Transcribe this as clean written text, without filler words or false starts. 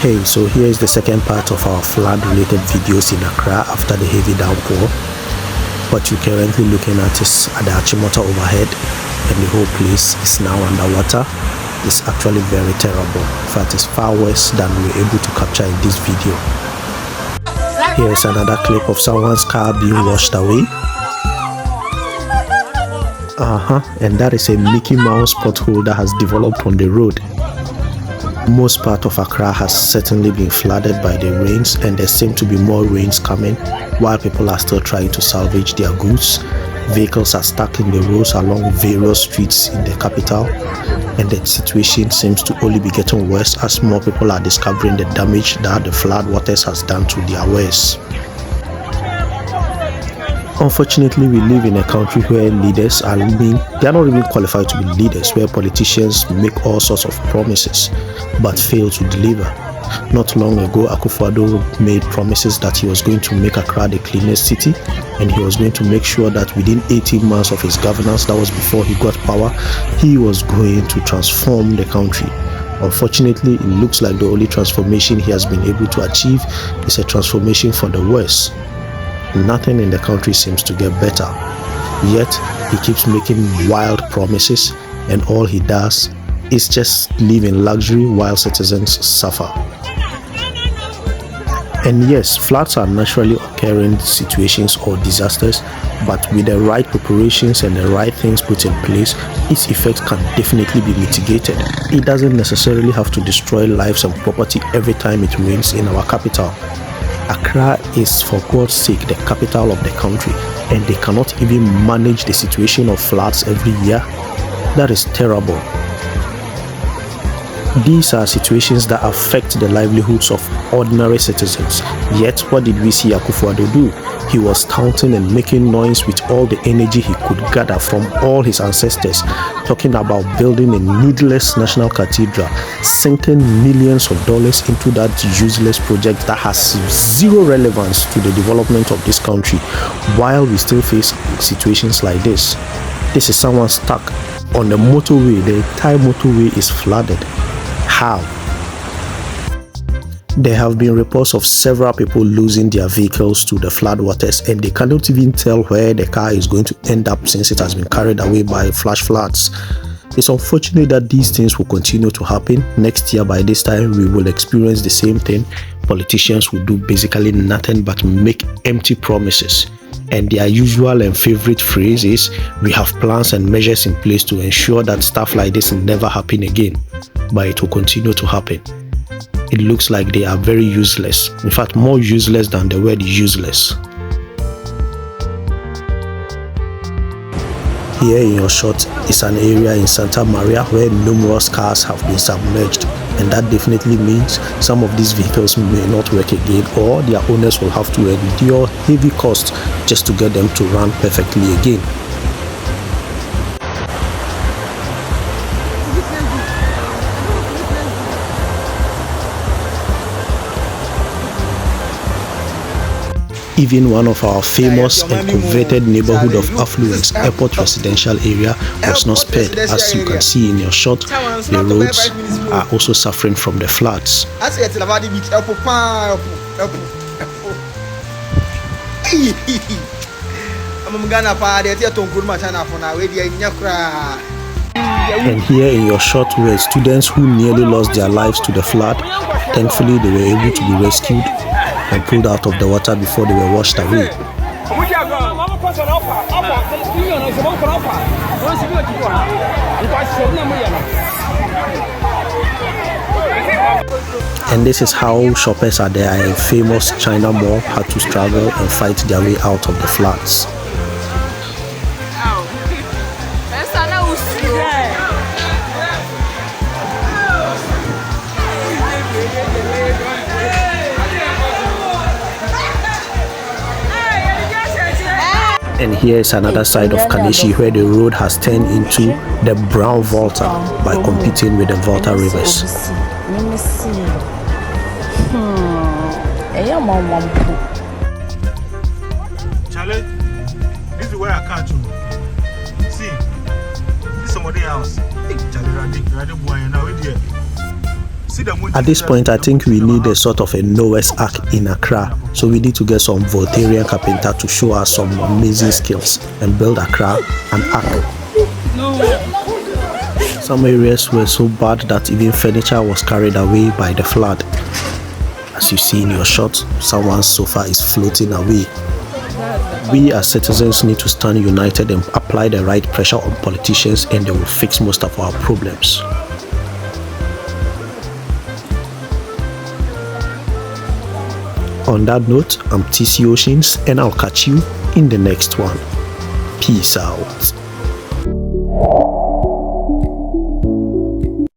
Hey, so here is the second part of our flood-related videos in Accra after the heavy downpour. What you're currently looking at is at the Achimota overhead, and the whole place is now underwater. It's actually very terrible. In fact, it's far worse than we were able to capture in this video. Here is another clip of someone's car being washed away. And that is a Mickey Mouse pothole that has developed on the road. Most part of Accra has certainly been flooded by the rains, and there seem to be more rains coming while people are still trying to salvage their goods. Vehicles are stuck in the roads along various streets in the capital, and the situation seems to only be getting worse as more people are discovering the damage that the flood waters has done to their wares. Unfortunately, we live in a country where leaders they are not even qualified to be leaders, where politicians make all sorts of promises but fail to deliver. Not long ago, Accra Floods made promises that he was going to make Accra the cleanest city, and he was going to make sure that within 18 months of his governance, that was before he got power, he was going to transform the country. Unfortunately, it looks like the only transformation he has been able to achieve is a transformation for the worse. Nothing in the country seems to get better, yet he keeps making wild promises, and all he does is just live in luxury while citizens suffer. And yes, floods are naturally occurring situations or disasters, but with the right preparations and the right things put in place, its effects can definitely be mitigated. It doesn't necessarily have to destroy lives and property every time it rains in our capital. Accra is, for God's sake, the capital of the country, and they cannot even manage the situation of floods every year. That is terrible. These are situations that affect the livelihoods of ordinary citizens. Yet, what did we see Akufo-Addo do? He was counting and making noise with all the energy he could gather from all his ancestors, talking about building a needless national cathedral, sinking millions of dollars into that useless project that has zero relevance to the development of this country, while we still face situations like this. This is someone stuck on the motorway. The entire motorway is flooded. How? There have been reports of several people losing their vehicles to the flood waters, and they cannot even tell where the car is going to end up since it has been carried away by flash floods. It's unfortunate that these things will continue to happen. Next year by this time we will experience the same thing. Politicians will do basically nothing but make empty promises, and their usual and favorite phrase is, "We have plans and measures in place to ensure that stuff like this never happen again," but it will continue to happen. It looks like they are very useless. In fact, more useless than the word useless. Here in your shot is an area in Santa Maria where numerous cars have been submerged, and that definitely means some of these vehicles may not work again, or their owners will have to endure heavy costs just to get them to run perfectly again. Even one of our famous and coveted neighborhood of affluence, Airport Residential area, was not spared. As you can see in your shot, the roads are also suffering from the floods. And here in your shot were students who nearly lost their lives to the flood. Thankfully, they were able to be rescued and pulled out of the water before they were washed away. And this is how shoppers at the famous China Mall had to struggle and fight their way out of the floods. And here is another side of Kaneshi where the road has turned into the Brown Volta by competing with the Volta rivers. Charlie, this is where I catch you. See, this is somebody else. Charlie, Raddy boy, now with you. At this point, I think we need a sort of a Noah's Ark in Accra. So we need to get some Voltarian carpenter to show us some amazing skills and build Accra an ark. Some areas were so bad that even furniture was carried away by the flood. As you see in your shot, someone's sofa is floating away. We as citizens need to stand united and apply the right pressure on politicians, and they will fix most of our problems. On that note, I'm TC Oceans, and I'll catch you in the next one. Peace out.